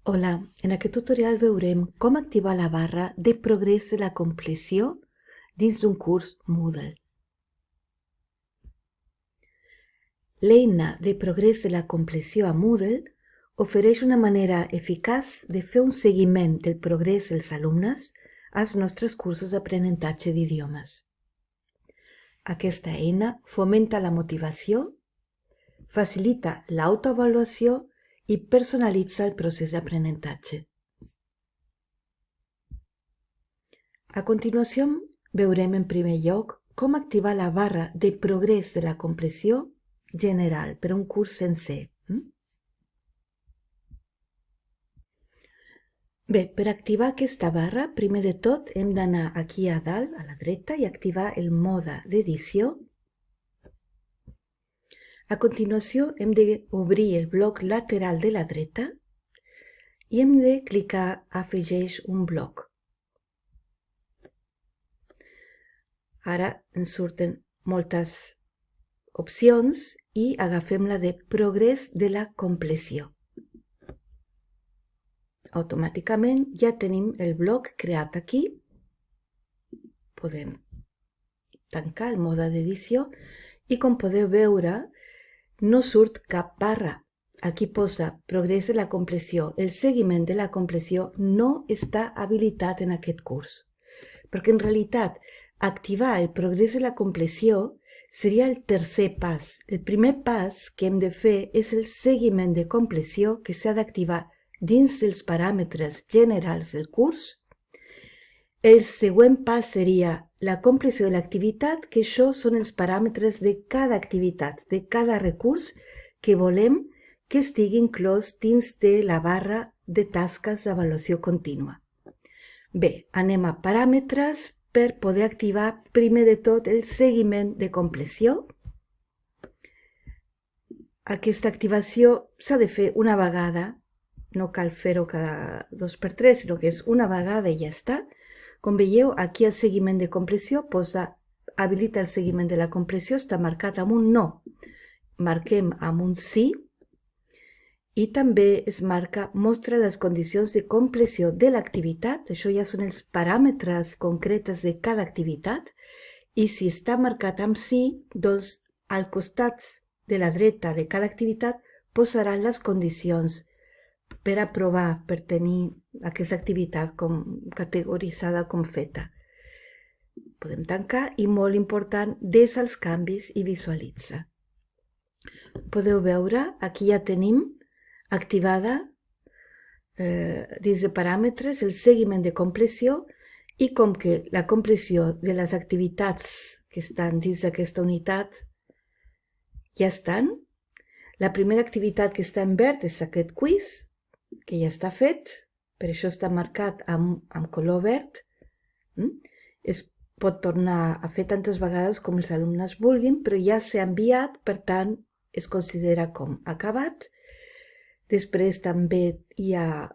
Hola, en aquest tutorial veurem com activar la barra de progrés de la compleció dins d'un curs Moodle. L'eina de progrés de la compleció a Moodle ofereix una manera eficaç de fer un seguiment del progrés dels alumnes als nostres cursos d'aprenentatge d'idiomes. Aquesta eina fomenta la motivació, facilita l'autoavaluació i personalitza el procés d'aprenentatge. A continuació, veurem en primer lloc com activar la barra de progrés de la compleció general per a un curs sencer. Bé, per activar aquesta barra, primer de tot hem d'anar aquí a dalt, a la dreta, i activar el mode d'edició. A continuació, hem d'obrir el bloc lateral de la dreta i hem de clicar a Afegeix un bloc. Ara ens surten moltes opcions i agafem la de progrés de la compleció. Automàticament ja tenim el bloc creat aquí. Podem tancar el mode d'edició i com podeu veure no surt cap barra. Aquí posa progrés de la compleció. El seguiment de la compleció no està habilitat en aquest curs, perquè en realitat activar el progrés de la compleció seria el tercer pas. El primer pas que hem de fer és el seguiment de compleció que s'ha d'activar dins dels paràmetres generals del curs. El següent pas seria la compleció de l'activitat, que això són els paràmetres de cada activitat, de cada recurs que volem que estigui inclòs dins de la barra de tasques d'avaluació contínua. Bé, anem a paràmetres per poder activar primer de tot el seguiment de compleció. Aquesta activació s'ha de fer una vegada, no cal fer-ho cada 2x3, sinó que és una vegada i ja està. Com veieu, aquí el seguiment de compleció posa habilita el seguiment de la compleció, està marcat amb un no. Marquem amb un sí i també es marca mostra les condicions de compleció de l'activitat. Això ja són els paràmetres concretes de cada activitat i si està marcat amb sí, doncs al costat de la dreta de cada activitat posaran les condicions per aprovar, per tenir aquesta activitat categoritzada com feta. Podem tancar i, molt important, desa els canvis i visualitza. Podeu veure, aquí ja tenim activada dins de paràmetres el seguiment de compleció i com que la compleció de les activitats que estan dins d'aquesta unitat ja estan, la primera activitat que està en verd és aquest quiz, que ja està fet, per això està marcat amb color verd. Es pot tornar a fer tantes vegades com els alumnes vulguin, però ja s'ha enviat, per tant, es considera com acabat. Després també hi ha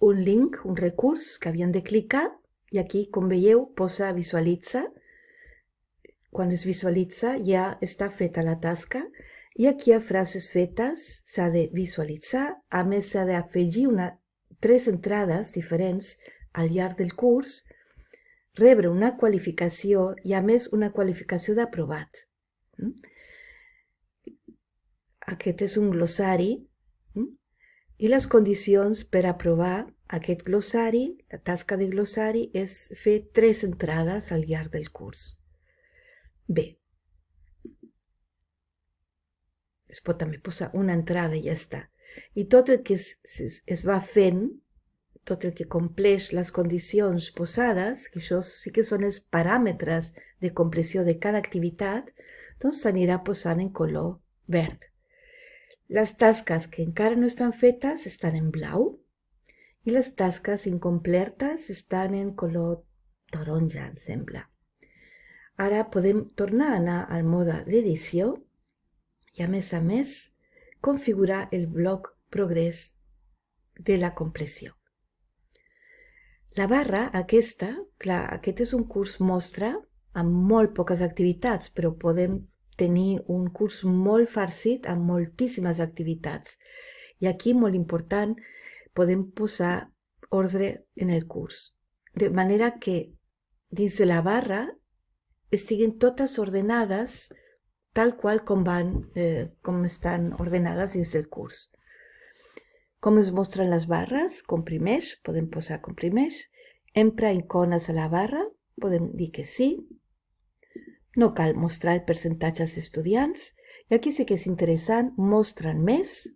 un link, un recurs que havien de clicar, i aquí, com veieu, posa visualitza. Quan es visualitza ja està feta la tasca. I aquí a frases fetes s'ha de visualitzar, a més s'ha d'afegir 3 entrades diferents al llarg del curs, rebre una qualificació i a més una qualificació d'aprovat. Aquest és un glossari i les condicions per aprovar aquest glossari, la tasca de glossari, és fer 3 entrades al llarg del curs. Bé. Es pot també posar una entrada i ja està. I tot el que es va fent, tot el que compleix les condicions posades, que això sí que són els paràmetres de compleció de cada activitat, doncs s'anirà posant en color verd. Les tasques que encara no estan fetes estan en blau i les tasques incomplertes estan en color taronja, em sembla. Ara podem tornar a anar al mode d'edició i a més, configurar el bloc progrés de la compleció. La barra aquesta, clar, aquest és un curs mostra amb molt poques activitats, però podem tenir un curs molt farcit amb moltíssimes activitats. I aquí, molt important, podem posar ordre en el curs. De manera que dins de la barra estiguin totes ordenades tal qual com estan ordenades dins del curs. Com es mostren les barres? Comprimeix, podem posar comprimeix. Empra icones a la barra, podem dir que sí. No cal mostrar el percentatge als estudiants. I aquí sí que és interessant, mostren més.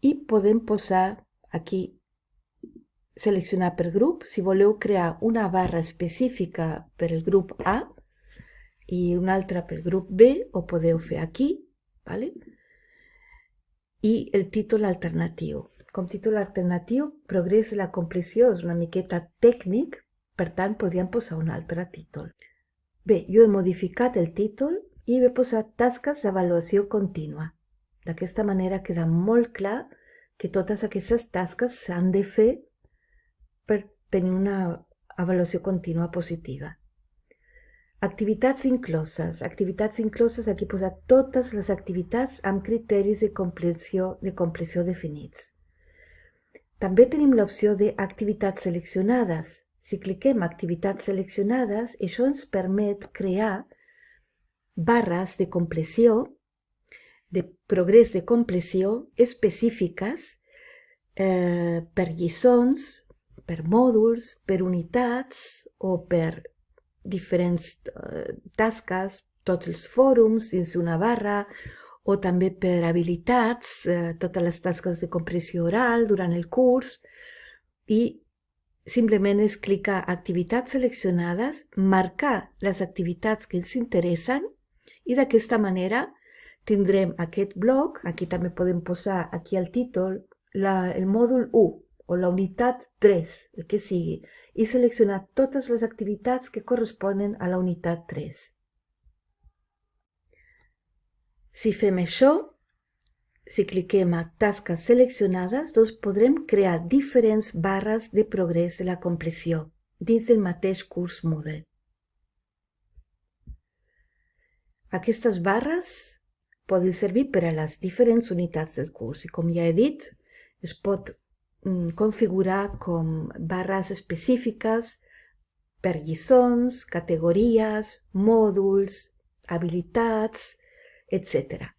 I podem posar aquí, seleccionar per grup. Si voleu crear una barra específica per el grup A i una altra pel grup B, ho podeu fer aquí, ¿vale? I el títol alternatiu. Com títol alternatiu, progrés de la compleció és una miqueta tècnic, per tant, podríem posar un altre títol. Bé, jo he modificat el títol i he posat tasques d'avaluació contínua. D'aquesta manera queda molt clar que totes aquestes tasques s'han de fer per tenir una avaluació contínua positiva. Activitats incloses. Activitats incloses, aquí he posat totes les activitats amb criteris de compleció definits. També tenim l'opció d'activitats seleccionades. Si cliquem activitats seleccionades, això ens permet crear barres de compleció, de progrés de compleció específiques per lliçons, per mòduls, per unitats o per diferents tasques, tots els fòrums dins d'una barra, o també per habilitats, totes les tasques de compleció oral durant el curs, i simplement és clicar activitats seleccionades, marcar les activitats que ens interessen, i d'aquesta manera tindrem aquest bloc, aquí també podem posar aquí al títol, el mòdul 1 o la unitat 3, el que sigui, i seleccionar totes les activitats que corresponen a la unitat 3. Si fem això, si cliquem a tasques seleccionades, doncs podrem crear diferents barres de progrés de la compleció dins del mateix curs Moodle. Aquestes barres poden servir per a les diferents unitats del curs i, com ja he dit, es pot configurar com barres específiques per lliçons, categories, mòduls, habilitats, etc.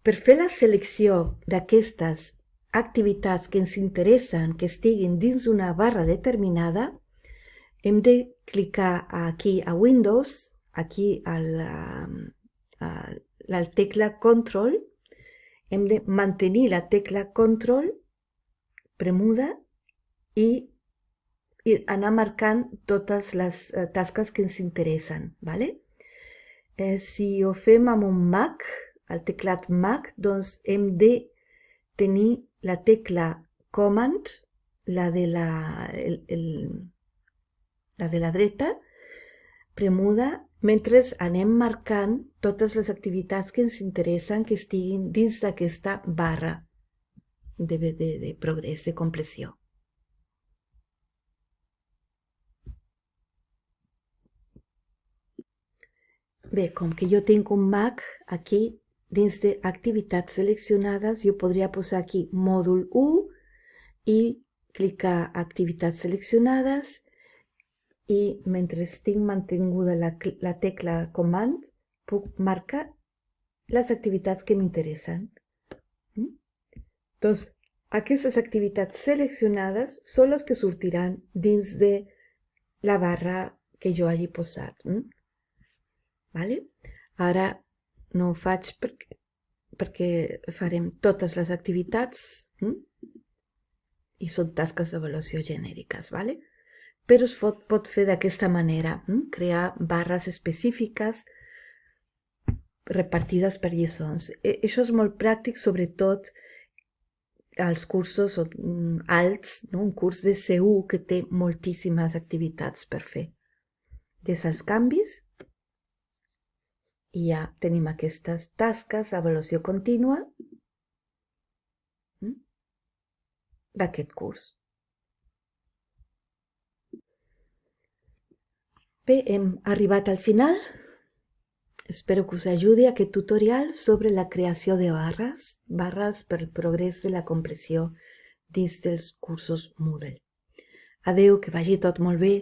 Per fer la selecció d'aquestes activitats que ens interessen que estiguin dins una barra determinada, hem de clicar aquí a Windows, aquí a la tecla Control, hem de mantenir la tecla Control premuda i anar marcant totes les tasques que ens interessen, ¿vale? Si ho fem amb un Mac, el teclat Mac, doncs hem de tenir la tecla Command, la de la dreta, premuda, mentre anem marcant totes les activitats que ens interessen que estiguin dins d'aquesta barra de progrés, de compleció. Bé, com que jo tinc un Mac aquí, dins d'activitats seleccionades, jo podria posar aquí mòdul 1 i clicar activitats seleccionades, i mentre tinc mantinguda la tecla Command, puc marcar les activitats que m'interessen. Doncs aquestes activitats seleccionades són les que sortiran dins de la barra que jo hagi posat. Vale? Ara no ho faig perquè farem totes les activitats i són tasques d'avaluació genèriques, vale? Però es pot fer d'aquesta manera, crear barres específiques repartides per lliçons. Això és molt pràctic, sobretot als cursos alts, un curs de C1 que té moltíssimes activitats per fer. Des dels canvis, i ja tenim aquestes tasques d'avaluació contínua d'aquest curs. Bé, hem arribat al final. Espero que us ajudi aquest tutorial sobre la creació de barres per al progrés de la compressió dins dels cursos Moodle. Adeu, que vagi tot molt bé.